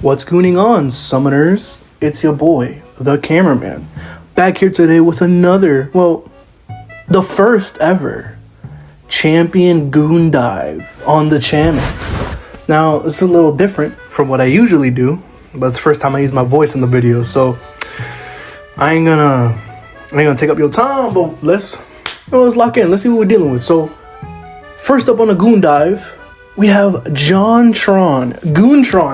What's gooning on, summoners? It's your boy, the cameraman, back here today with another, the first ever champion goon dive on the channel. Now, it's a little different from what I usually do, but it's the first time I use my voice in the video, so I ain't gonna take up your time, but let's lock in. Let's see what we're dealing with. So, first up on the goon dive, we have GoonTron,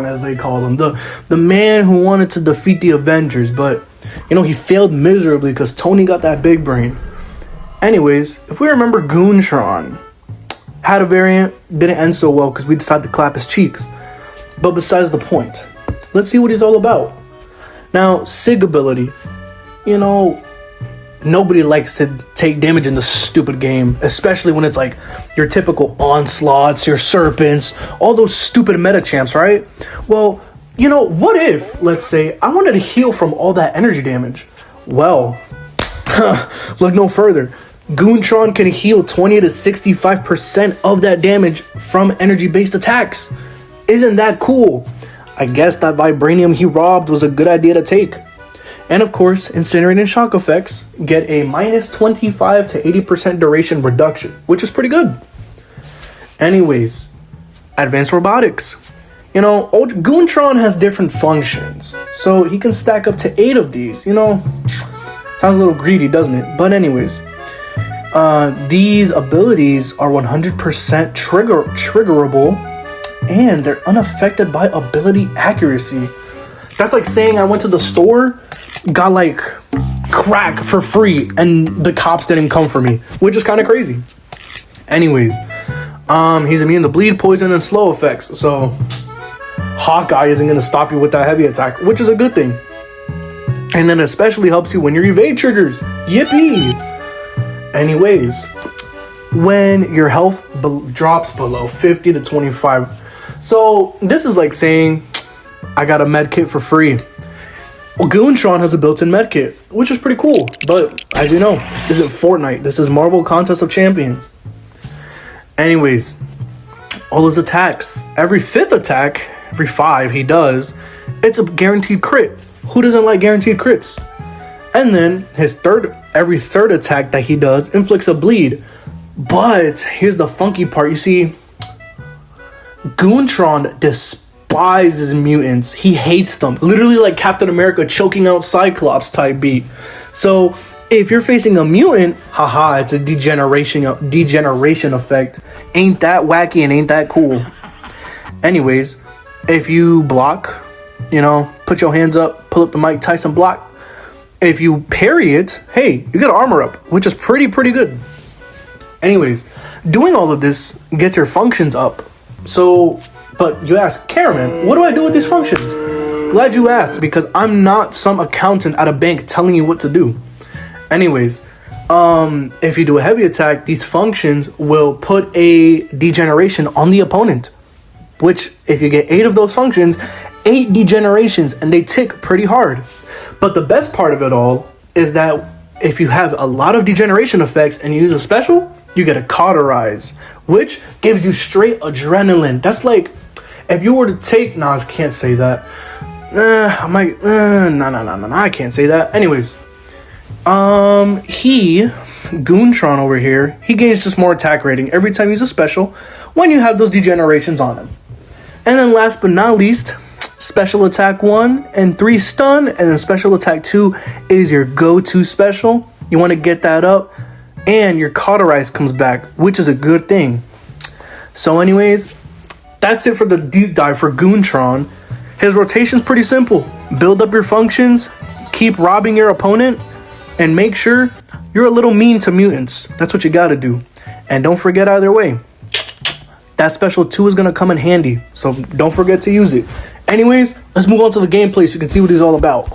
as they call him, the man who wanted to defeat the Avengers, but he failed miserably because Tony got that big brain. Anyways, if we remember, GoonTron had a variant, didn't end so well because we decided to clap his cheeks. But besides the point, let's see what he's all about. Now, Sig ability, nobody likes to take damage in this stupid game, especially when it's like your typical onslaughts, your serpents, all those stupid meta champs, right? Well, what if, let's say, I wanted to heal from all that energy damage? Well, look no further. GoonTron can heal 20 to 65% of that damage from energy-based attacks. Isn't that cool? I guess that vibranium he robbed was a good idea to take. And of course, Incinerate and Shock effects get a minus 25 to 80% duration reduction, which is pretty good. Anyways, Advanced Robotics. GoonTron has different functions, so he can stack up to 8 of these. Sounds a little greedy, doesn't it? But anyways, these abilities are 100% triggerable, and they're unaffected by ability accuracy. That's like saying I went to the store, got like crack for free, and the cops didn't come for me, which is kind of crazy. Anyways, he's immune to bleed, poison, and slow effects, so Hawkeye isn't going to stop you with that heavy attack, which is a good thing. And then especially helps you when your evade triggers. Yippee! Anyways, when your health drops below 50 to 25, so this is like saying I got a med kit for free. Well, GoonTron has a built-in med kit, which is pretty cool. But as you know, this isn't Fortnite. This is Marvel Contest of Champions. Anyways, all his attacks, every 5th attack, every 5 he does, it's a guaranteed crit. Who doesn't like guaranteed crits? And then every third attack that he does inflicts a bleed. But here's the funky part. You see, GoonTron despises mutants. He hates them. Literally like Captain America choking out Cyclops type beat. So if you're facing a mutant, haha, it's a degeneration effect. Ain't that wacky and ain't that cool? Anyways, if you block, put your hands up, pull up the Mike Tyson block. If you parry it, hey, you get armor up, which is pretty good. Anyways, doing all of this gets your functions up. So, but you ask, Karaman, what do I do with these functions? Glad you asked, because I'm not some accountant at a bank telling you what to do. Anyways, if you do a heavy attack, these functions will put a degeneration on the opponent, which if you get 8 of those functions, 8 degenerations, and they tick pretty hard. But the best part of it all is that if you have a lot of degeneration effects and you use a special, you get a Cauterize, which gives you straight adrenaline. That's like, if you were to take, I can't say that. I can't say that. Anyways, GoonTron over here, he gains just more attack rating every time you use a special when you have those degenerations on him. And then last but not least, Special Attack 1 and 3 stun, and then Special Attack 2 is your go-to special. You want to get that up, and your Cauterize comes back, which is a good thing. So anyways, that's it for the deep dive for GoonTron. His rotation's pretty simple. Build up your functions, keep robbing your opponent, and make sure you're a little mean to mutants. That's what you gotta do. And don't forget either way, that special 2 is gonna come in handy, so don't forget to use it. Anyways, let's move on to the gameplay so you can see what he's all about.